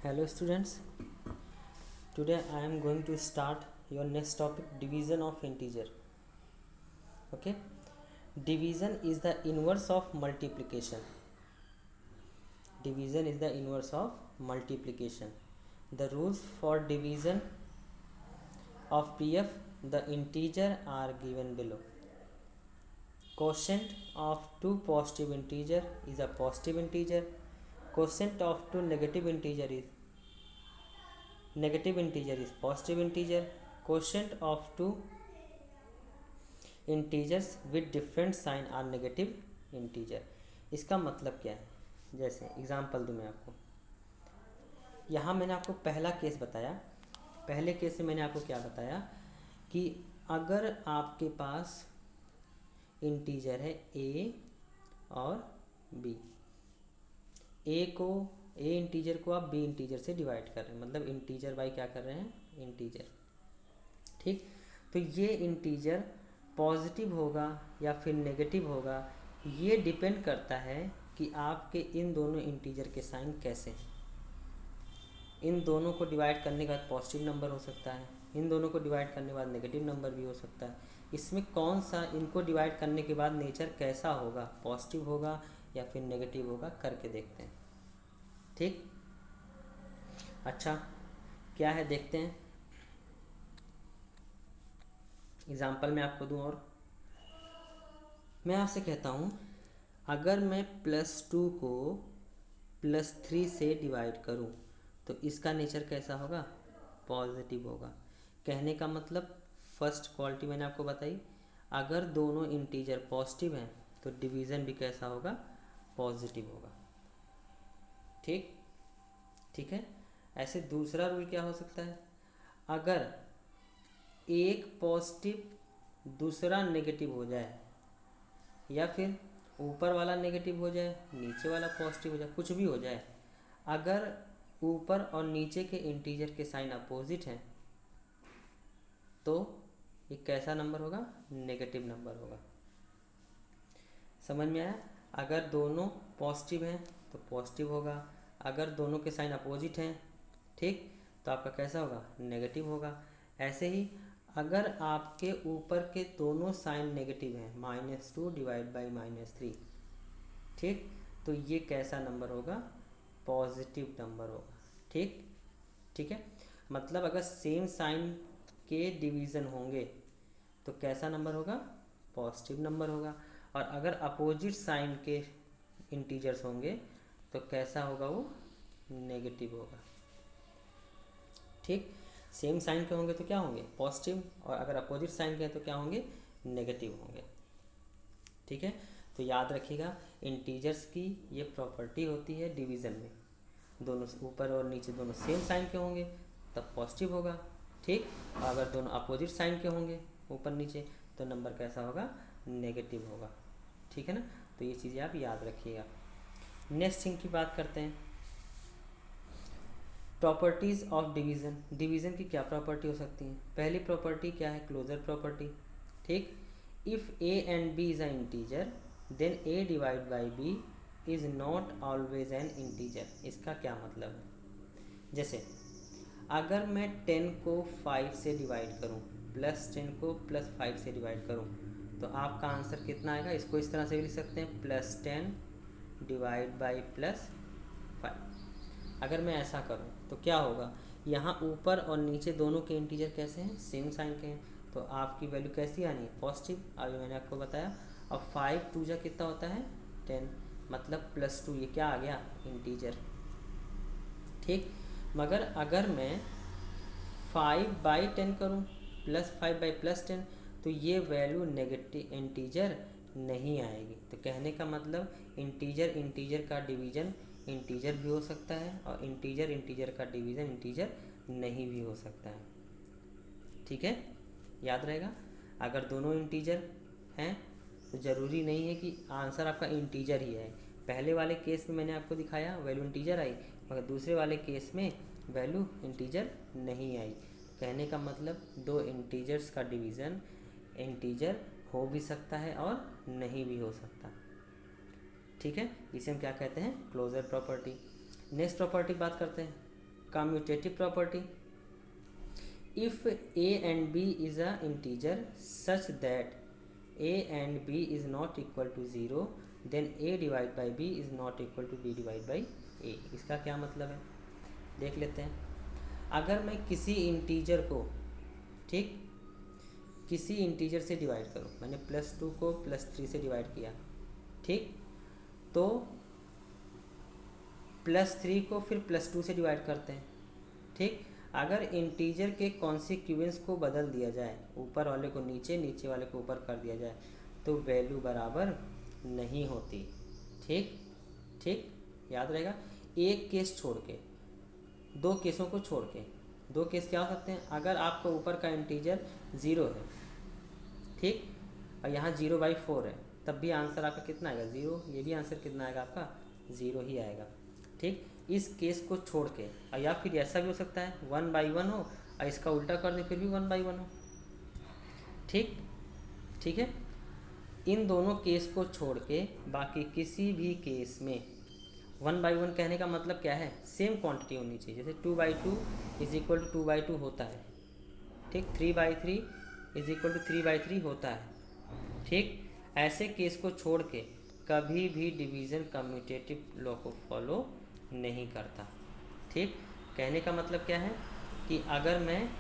Hello students, today I am going to start your next topic, division of integer. Okay, division is the inverse of multiplication. Division is the inverse of multiplication. The rules for division of PF, the integer are given below. Quotient of two positive integer is a positive integer. Quotient of two negative integer is positive integer. Quotient of two integers with different sign are negative integer. इसका मतलब क्या है, जैसे example दूँ मैं आपको। यहाँ मैंने आपको पहला केस बताया। पहले केस में मैंने आपको क्या बताया कि अगर आपके पास इंटीजर है ए और बी, ए इंटीजर को आप बी इंटीजर से डिवाइड कर रहे हैं, मतलब इंटीजर बाई क्या कर रहे हैं, इंटीजर। ठीक, तो ये इंटीजर पॉजिटिव होगा या फिर नेगेटिव होगा, ये डिपेंड करता है कि आपके इन दोनों इंटीजर के साइन कैसे हैं। इन दोनों को डिवाइड करने के बाद पॉजिटिव नंबर हो सकता है, इन दोनों को डिवाइड करने के बाद नेगेटिव नंबर भी हो सकता है। इसमें कौन सा, इनको डिवाइड करने के बाद नेचर कैसा होगा, पॉजिटिव होगा या फिर नेगेटिव होगा, करके देखते हैं। ठीक, अच्छा क्या है देखते हैं। एग्जाम्पल मैं आपको दूँ और मैं आपसे कहता हूँ, अगर मैं +2 को +3 से डिवाइड करूँ तो इसका नेचर कैसा होगा, पॉजिटिव होगा। कहने का मतलब फर्स्ट क्वालिटी मैंने आपको बताई, अगर दोनों इंटीजर पॉजिटिव हैं तो डिवीज़न भी कैसा होगा, पॉजिटिव होगा। ठीक, ठीक है। ऐसे दूसरा रूल क्या हो सकता है, अगर एक पॉजिटिव दूसरा नेगेटिव हो जाए, या फिर ऊपर वाला नेगेटिव हो जाए नीचे वाला पॉजिटिव हो जाए, कुछ भी हो जाए, अगर ऊपर और नीचे के इंटीजर के साइन अपोजिट हैं तो ये कैसा नंबर होगा, नेगेटिव नंबर होगा। समझ में आया। अगर दोनों पॉजिटिव हैं तो पॉजिटिव होगा, अगर दोनों के साइन अपोजिट हैं, ठीक, तो आपका कैसा होगा, नेगेटिव होगा। ऐसे ही अगर आपके ऊपर के दोनों साइन नेगेटिव हैं, -2 डिवाइड बाई -3, ठीक, तो ये कैसा नंबर होगा, पॉजिटिव नंबर होगा। ठीक, ठीक है। मतलब अगर सेम साइन के डिवीज़न होंगे तो कैसा नंबर होगा, पॉजिटिव नंबर होगा, और अगर अपोजिट साइन के इंटीजर्स होंगे तो कैसा होगा, वो नेगेटिव होगा। ठीक, सेम साइन के होंगे तो क्या होंगे, पॉजिटिव, और अगर अपोजिट साइन के हैं तो क्या होंगे, नेगेटिव होंगे। ठीक है, तो याद रखिएगा इंटीजर्स की ये प्रॉपर्टी होती है डिवीज़न में, दोनों ऊपर और नीचे दोनों सेम साइन के होंगे तब पॉजिटिव होगा। ठीक, और अगर दोनों अपोजिट साइन के होंगे ऊपर नीचे तो नंबर कैसा होगा, नेगेटिव होगा। ठीक है ना, तो ये चीज़ें आप याद रखिएगा। नेक्स्ट थिंग की बात करते हैं, प्रॉपर्टीज़ ऑफ डिवीज़न। डिवीज़न की क्या प्रॉपर्टी हो सकती हैं। पहली प्रॉपर्टी क्या है, क्लोजर प्रॉपर्टी। ठीक, if a and b is a integer then a divide by b is not always an integer. इसका क्या मतलब है, जैसे अगर मैं 10 को 5 से डिवाइड करूं, +10 को +5 से डिवाइड करूं, तो आपका आंसर कितना आएगा। इसको इस तरह से भी लिख सकते हैं, +10 डिवाइड बाई +5। अगर मैं ऐसा करूं तो क्या होगा, यहाँ ऊपर और नीचे दोनों के इंटीजर कैसे हैं, सेम साइन के हैं, तो आपकी वैल्यू कैसी आनी है, पॉजिटिव। अभी मैंने आपको बताया। और 5 2 जा कितना होता है, 10, मतलब +2, ये क्या आ गया, इंटीजर। ठीक, मगर अगर मैं 5/10 करूँ, +5/+10, तो ये वैल्यू नेगेटिव इंटीजर नहीं आएगी। तो कहने का मतलब इंटीजर का डिवीज़न इंटीजर भी हो सकता है, और इंटीजर का डिवीज़न इंटीजर नहीं भी हो सकता है। ठीक है, याद रहेगा। अगर दोनों इंटीजर हैं तो ज़रूरी नहीं है कि आंसर आपका इंटीजर ही है। पहले वाले केस में मैंने आपको दिखाया वैल्यू इंटीजर आई, मगर दूसरे वाले केस में वैल्यू इंटीजर नहीं आई। कहने का मतलब दो इंटीजर्स का डिवीज़न इंटीजर हो भी सकता है और नहीं भी हो सकता। ठीक है, इसे हम क्या कहते हैं, क्लोजर प्रॉपर्टी। नेक्स्ट प्रॉपर्टी बात करते हैं, commutative property, if a and b is a integer such that a and b is not equal to 0 then a divided by b is not equal to b divided by a। इसका क्या मतलब है देख लेते हैं। अगर मैं किसी इंटीजर को, ठीक, किसी इंटीजर से डिवाइड करूँ, मैंने +2 को +3 से डिवाइड किया, ठीक, तो +3 को फिर +2 से डिवाइड करते हैं, ठीक। अगर इंटीजर के कॉन्सिक्वेंस को बदल दिया जाए, ऊपर वाले को नीचे, नीचे वाले को ऊपर कर दिया जाए, तो वैल्यू बराबर नहीं होती, ठीक ठीक, याद रहेगा। एक केस छोड़ के, दो केसों को छोड़ के, दो केस क्या हो सकते हैं, अगर आपका ऊपर का इंटीजर 0 है, ठीक, और यहाँ 0/4 है, तब भी आंसर आपका कितना आएगा, 0। ये भी आंसर कितना आएगा आपका, 0 ही आएगा, ठीक। इस केस को छोड़ के, और या फिर ऐसा भी हो सकता है 1/1 हो और इसका उल्टा कर दे फिर भी 1/1 हो, ठीक ठीक है। इन दोनों केस को छोड़ के बाकी किसी भी केस में 1/1 कहने का मतलब क्या है, सेम क्वांटिटी होनी चाहिए। जैसे 2/2 इज इक्वल टू 2/2 होता है, ठीक, 3/3 इज इक्वल टू 3/3 होता है, ठीक। ऐसे केस को छोड़ के कभी भी डिवीज़न कम्यूटेटिव लॉ को फॉलो नहीं करता, ठीक। कहने का मतलब क्या है कि अगर मैं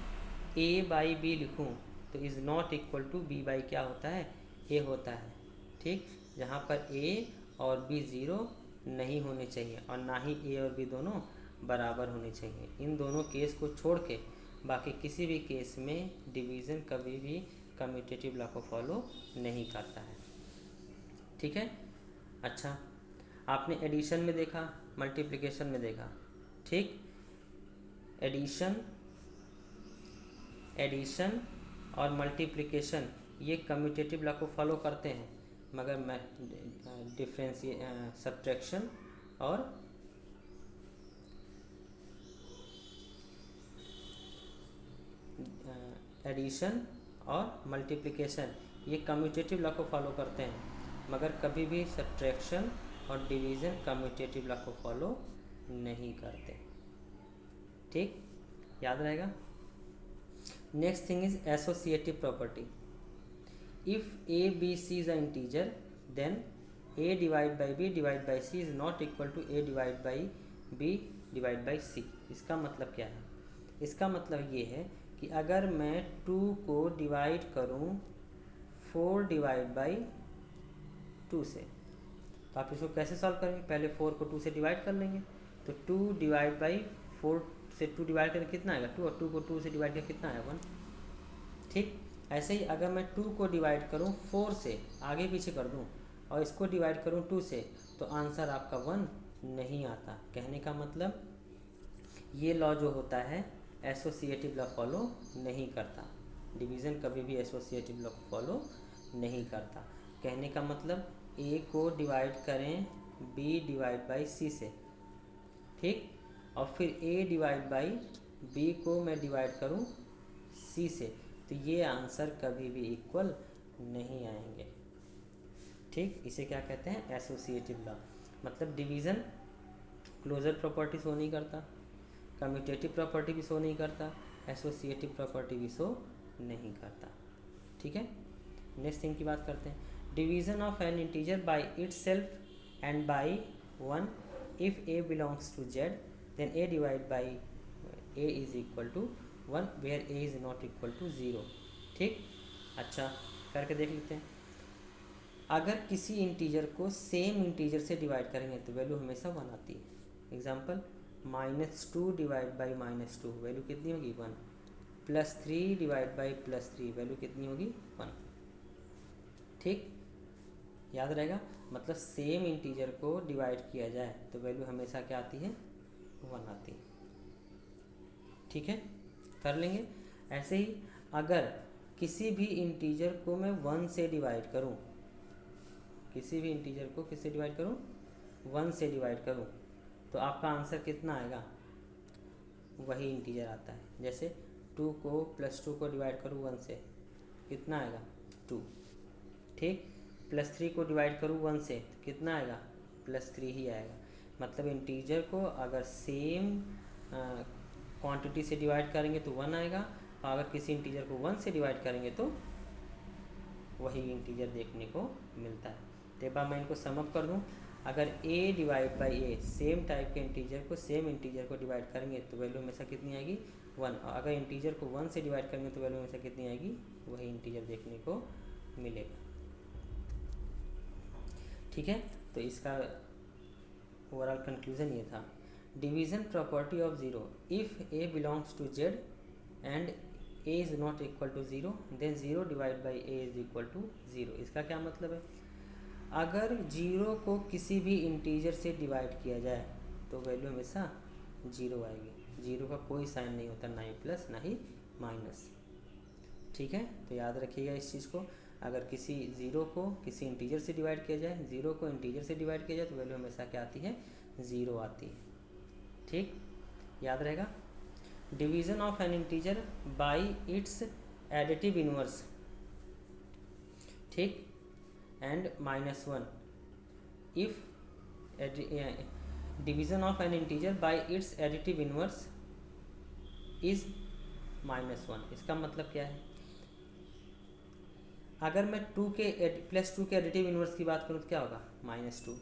a/b लिखूं तो is not equal to b/ क्या होता है, a होता है, ठीक। जहाँ पर a और b 0 नहीं होने चाहिए और ना ही a और b दोनों बराबर होने चाहिए। इन दोनों केस को छोड़ के बाकी किसी भी केस में डिवीज़न कभी भी कम्यूटेटिव लॉ को फॉलो नहीं करता है, ठीक है। अच्छा, आपने एडिशन में देखा, मल्टीप्लिकेशन में देखा, ठीक। एडिशन और मल्टीप्लिकेशन ये कम्यूटेटिव लॉ को फॉलो करते हैं, मगर मैं सब्ट्रैक्शन और एडिशन और मल्टीप्लिकेशन ये कम्यूटेटिव लॉ को फॉलो करते हैं, मगर कभी भी सब्ट्रैक्शन और डिवीज़न कम्यूटेटिव लॉ को फॉलो नहीं करते, ठीक, याद रहेगा। Next thing is associative property. If a b c is a integer then a divide by b divide by c is not equal to a divide by b divide by c। इसका मतलब क्या है, इसका मतलब ये है कि अगर मैं 2 को डिवाइड करूं 4 डिवाइड बाई 2 से, तो आप इसको कैसे सॉल्व करेंगे, पहले 4 को 2 से डिवाइड कर लेंगे, तो 2 डिवाइड बाई 4 से 2 डिवाइड करके कितना आएगा 2, और 2 को 2 से डिवाइड करके कितना आएगा 1, ठीक। ऐसे ही अगर मैं 2 को डिवाइड करूँ 4 से, आगे पीछे कर दूँ, और इसको डिवाइड करूँ 2 से, तो आंसर आपका 1 नहीं आता। कहने का मतलब ये लॉ जो होता है एसोसिएटिव लॉ फॉलो नहीं करता, डिवीज़न कभी भी एसोसिएटिव लॉ को फॉलो नहीं करता। कहने का मतलब a को डिवाइड करें b डिवाइड बाई c से, ठीक, और फिर a डिवाइड बाई b को मैं डिवाइड करूं c से, तो ये आंसर कभी भी इक्वल नहीं आएंगे, ठीक। इसे क्या कहते हैं, एसोसिएटिव लॉ। मतलब डिवीज़न क्लोजर प्रॉपर्टी शो नहीं करता, कम्यूटेटिव प्रॉपर्टी भी शो नहीं करता, एसोसिएटिव प्रॉपर्टी भी शो नहीं करता, ठीक है। नेक्स्ट थिंग की बात करते हैं, division of N integer by itself and by 1 if a belongs to z then a divided by a is equal to 1 where a is not equal to 0, ठीक। अच्छा, करके देख लेते हैं। अगर किसी इंटीजर को सेम इंटीजर से डिवाइड करेंगे तो वैल्यू हमेशा 1 आती है। एग्जांपल -2 डिवाइड बाई -2 वैल्यू कितनी होगी 1, +3 डिवाइड बाई +3 वैल्यू कितनी होगी 1, ठीक, याद रहेगा। मतलब सेम इंटीजर को डिवाइड किया जाए तो वैल्यू हमेशा क्या आती है 1 आती है, ठीक है, कर लेंगे। ऐसे ही अगर किसी भी इंटीजर को मैं 1 से डिवाइड करूं, किसी भी इंटीजर को किससे डिवाइड करूं 1 से डिवाइड करूं, तो आपका आंसर कितना आएगा, वही इंटीजर आता है। जैसे 2 को +2 को डिवाइड करूँ 1 से, कितना आएगा 2, ठीक। +3 को डिवाइड करूँ 1 से तो कितना आएगा +3 ही आएगा। मतलब इंटीजर को अगर सेम क्वांटिटी से डिवाइड करेंगे तो 1 आएगा, और अगर किसी इंटीजर को 1 से डिवाइड करेंगे तो वही इंटीजर देखने को मिलता है। तो एक बार मैं इनको समअप कर दूँ, अगर a divide by A same type के इंटीजर को सेम इंटीजर को डिवाइड करेंगे तो वैल्यू हमेशा कितनी आएगी 1, और अगर इंटीजर को 1 से डिवाइड करेंगे तो वैल्यू हमेशा कितनी आएगी, वही इंटीजर देखने को मिलेगा। ठीक है, तो इसका ओवरऑल कंक्लूजन ये था। Division property of zero, if a belongs to Z and a is not equal to zero then zero divide by a is equal to zero. इसका क्या मतलब है, अगर जीरो को किसी भी इंटीजर से डिवाइड किया जाए तो वैल्यू हमेशा जीरो आएगी। जीरो का कोई साइन नहीं होता, ना ही प्लस ना ही माइनस। ठीक है, तो याद रखिएगा इस चीज़ को, अगर किसी ज़ीरो को किसी इंटीजर से डिवाइड किया जाए, ज़ीरो को इंटीजर से डिवाइड किया जाए तो वैल्यू हमेशा क्या आती है, ज़ीरो आती है। ठीक, याद रहेगा। Division of N integer by its additive inverse, ठीक, and -1 if division of an integer by its additive inverse is -1। इसका मतलब क्या है, अगर मैं +2 के एडिटिव इनवर्स की बात करूँ तो क्या होगा, -2,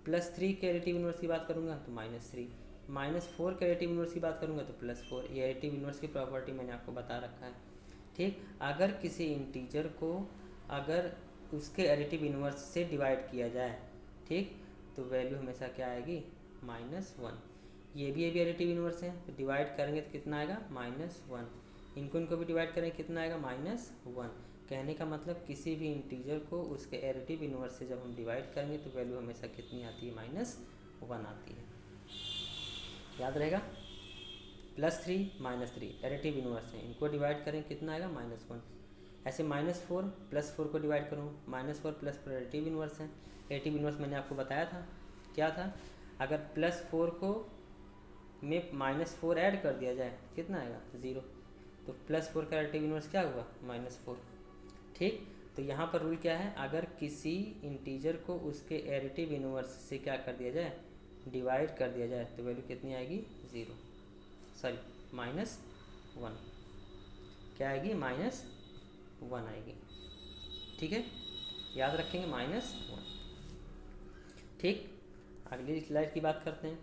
+3 के एडिटिव इनवर्स की बात करूँगा तो -3, -4 के एडिटिव इनवर्स की बात करूँगा तो +4। ये एडिटिव इनवर्स की प्रॉपर्टी मैंने आपको बता रखा है। ठीक, अगर किसी इंटीजर को अगर उसके एडिटिव इनवर्स से डिवाइड किया जाए, ठीक, तो वैल्यू हमेशा क्या आएगी, -1। ये भी एडिटिव इनवर्स है, तो डिवाइड करेंगे तो कितना आएगा, -1। इनको भी डिवाइड करेंगे कितना आएगा, -1। कहने का मतलब किसी भी इंटीजर को उसके एडिटिव इनवर्स से जब हम डिवाइड करेंगे तो वैल्यू हमेशा कितनी आती है, -1 आती है। याद रहेगा, +3 -3 एडिटिव इनवर्स है, इनको डिवाइड करें कितना आएगा, -1। ऐसे -4 +4 को डिवाइड करूँ, -4 +4 एडिटिव इनवर्स है। एडिटिव इनवर्स मैंने आपको बताया था क्या था, अगर +4 को में -4 ऐड कर दिया जाए कितना आएगा, 0। तो +4 का एडिटिव इनवर्स क्या हुआ, -4। ठीक, तो यहाँ पर रूल क्या है, अगर किसी इंटीजर को उसके एडिटिव इनवर्स से क्या कर दिया जाए, डिवाइड कर दिया जाए तो वैल्यू कितनी आएगी, 0, सॉरी -1। क्या आएगी, -1 आएगी। ठीक है, याद रखेंगे, -1। ठीक, अगली स्लाइड की बात करते हैं।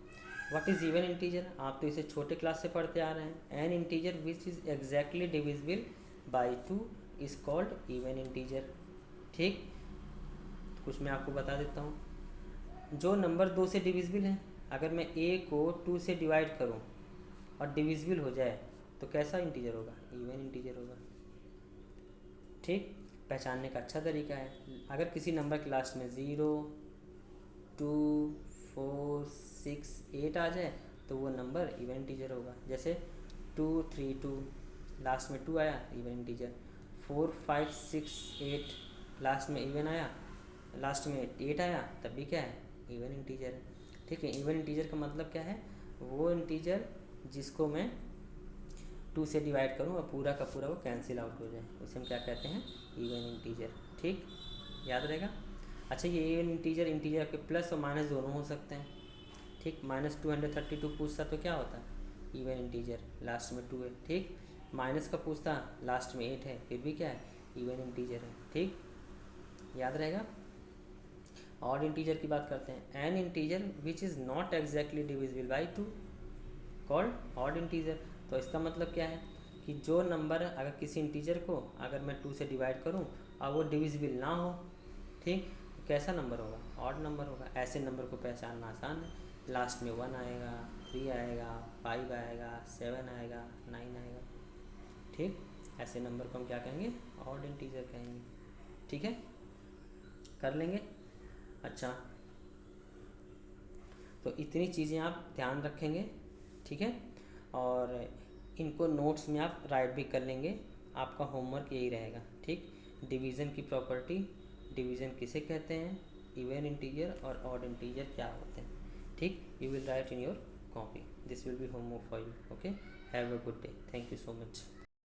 व्हाट इज़ इवन इंटीजर, आप तो इसे छोटे क्लास से पढ़ते आ रहे हैं। N integer which is exactly divisible by 2 is called even integer. ठीक, कुछ मैं आपको बता देता हूँ। जो नंबर 2 से डिविजिबल है, अगर मैं a को 2 से डिवाइड करूँ और डिविजिबल हो जाए तो कैसा इंटीजर होगा, इवन इंटीजर होगा। ठीक, पहचानने का अच्छा तरीका है, अगर किसी नंबर के लास्ट में 0, 2, 4, 6, 8 आ जाए तो वो नंबर इवन इंटीजर होगा। जैसे 2, 3, 2 लास्ट में 2 आया, इवन इंटीजर। 4, 5, 6, 8 लास्ट में इवन आया, लास्ट में 8 आया, तब भी क्या है, इवन इंटीजर है। ठीक है, इवन इंटीजर का मतलब क्या है, वो इंटीजर जिसको मैं 2 से डिवाइड करूँ और पूरा का पूरा वो कैंसिल आउट हो जाए, उसे हम क्या कहते हैं, इवन इंटीजर। ठीक, याद रहेगा। अच्छा, ये इवन इंटीजर के प्लस और माइनस दोनों हो सकते हैं। ठीक, -232 पूछता तो क्या होता, इवन इंटीजर, लास्ट में 2 है। ठीक, माइनस का पूछता, लास्ट में 8 है, फिर भी क्या है, इवन इंटीजर है। ठीक, याद रहेगा। ऑड इंटीजर की बात करते हैं। N integer which is not exactly divisible by 2 called odd integer. तो इसका मतलब क्या है कि जो नंबर अगर किसी इंटीजर को अगर मैं 2 से डिवाइड करूं और वो डिविजिबल ना हो, ठीक, तो कैसा नंबर होगा, ऑड नंबर होगा। ऐसे नंबर को पहचानना आसान है, लास्ट में 1 आएगा, 3 आएगा, 5 आएगा, 7 आएगा, 9 आएगा। ठीक, ऐसे नंबर को हम क्या कहेंगे, ऑड इंटीजर कहेंगे। ठीक है, कर लेंगे। अच्छा, तो इतनी चीज़ें आप ध्यान रखेंगे। ठीक है, और इनको नोट्स में आप राइट भी कर लेंगे, आपका होमवर्क यही रहेगा। ठीक, डिवीज़न की प्रॉपर्टी, डिवीज़न किसे कहते हैं, इवन इंटीजर और ऑड इंटीजर क्या होते हैं। ठीक, you will write in your copy, this will be homework for you. Okay, have a good day, thank you so much.